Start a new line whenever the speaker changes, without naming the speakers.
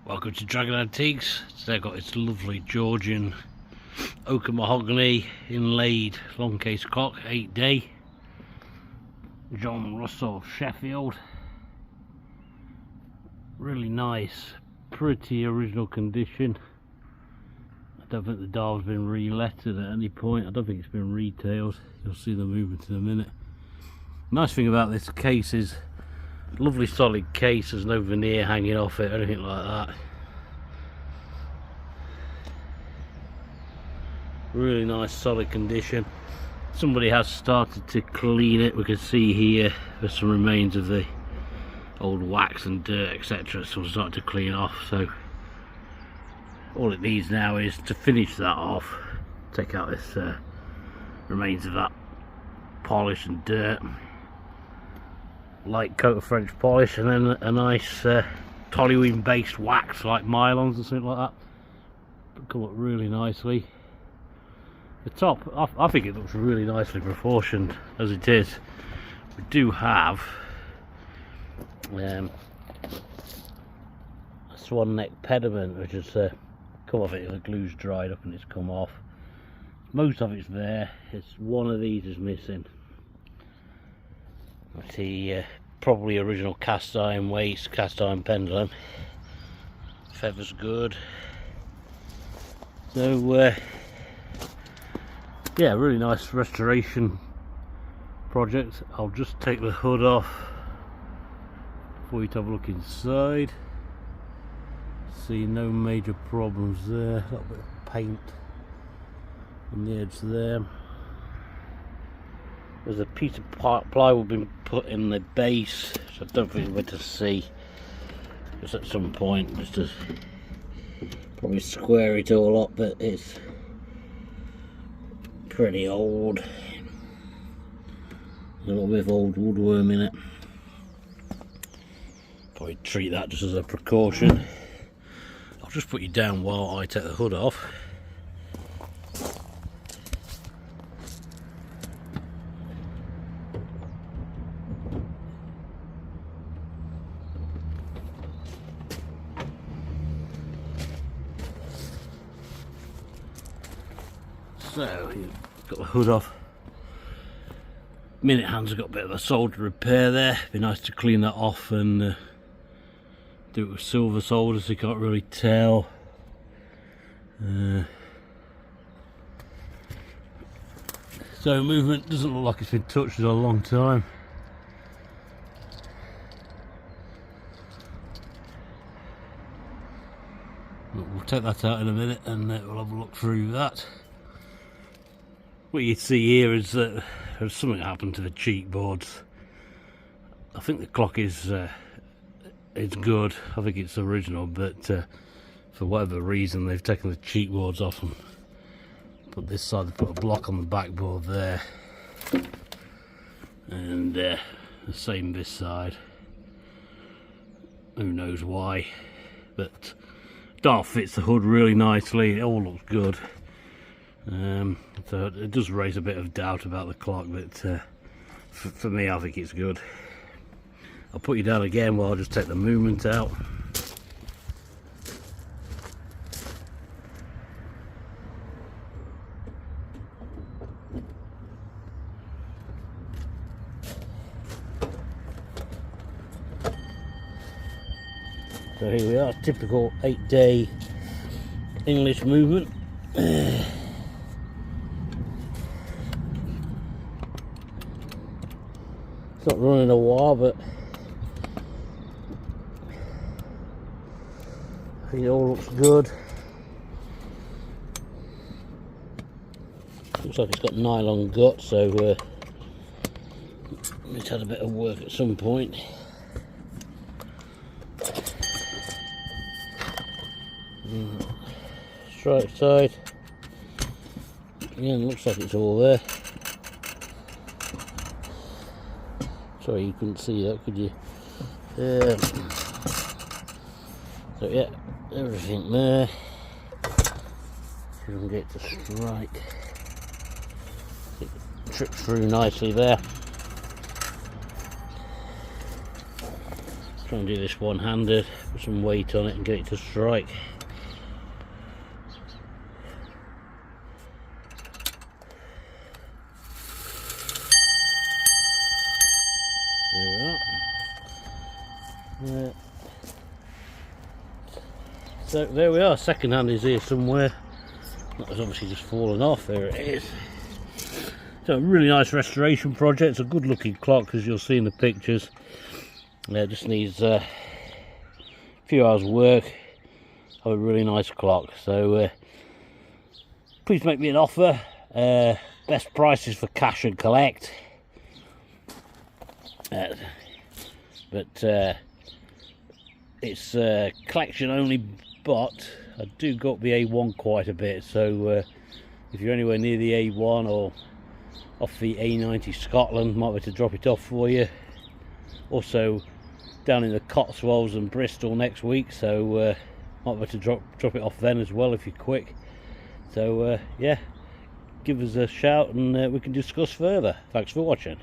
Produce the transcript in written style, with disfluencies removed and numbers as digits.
Welcome to Dragon Antiques. Today I've got this lovely Georgian oak and mahogany inlaid Longcase clock, 8-day. John Russell of Sheffield. Really nice, pretty original condition. I don't think the dial's been relettered at any point. I don't think it's been retailed. You'll see the movement in a minute. Nice thing about this case is lovely solid case, there's no veneer hanging off it or anything like that. Really nice solid condition. Somebody has started to clean it. We can see here there's some remains of the old wax and dirt, etc. So we're starting to clean off, so all it needs now is to finish that off, take out this remains of that polish and dirt, light coat of French polish, and then a nice toluene based wax like Mylons and something like that. It'll come up really nicely. The top, I think it looks really nicely proportioned as it is. We do have a swan neck pediment which has come off it. The glue's dried up and it's come off. Most of it's there. It's one of these is missing. I see probably original cast iron waist, cast iron pendulum. Feather's good. So yeah, really nice restoration project. I'll just take the hood off before you have a look inside. See no major problems there. A little bit of paint on the edge there. There's a piece of plywood been put in the base, so I don't think we're to see. Just at some point, just to probably square it all up, but it's pretty old. There's a little bit of old woodworm in it. Probably treat that just as a precaution. I'll just put you down while I take the hood off. So, you've got the hood off. Minute hand's got a bit of a solder repair there. Be nice to clean that off and do it with silver solder so you can't really tell. So movement doesn't look like it's been touched in a long time. But we'll take that out in a minute and we'll have a look through that. What you see here is that there's something happened to the cheek boards. I think the clock is it's good. I think it's original, but for whatever reason they've taken the cheek boards off and put this side. They put a block on the backboard there, and the same this side. Who knows why? But dial fits the hood really nicely. It all looks good. So it does raise a bit of doubt about the clock, but for me I think it's good. I'll put you down again while I just take the movement out. So here we are, typical 8-day English movement. It's not running a while, but it all looks good. Looks like it's got nylon gut, so it's had a bit of work at some point. Strike side. Again, looks like it's all there. Sorry you couldn't see that, could you? So yeah, everything there. See if we can get it to strike. It trips through nicely there. Try and do this one-handed, put some weight on it and get it to strike. There we are. So there we are, second hand is here somewhere. That has obviously just fallen off, there it is. So a really nice restoration project, it's a good looking clock as you'll see in the pictures. Just needs a few hours work of a really nice clock. So please make me an offer. Best prices for cash and collect. But it's collection only, but I do go up the A1 quite a bit, so if you're anywhere near the A1 or off the A90 Scotland, might be able to drop it off for you. Also down in the Cotswolds and Bristol next week, so might be able to drop it off then as well if you're quick. So yeah, give us a shout and we can discuss further. Thanks for watching.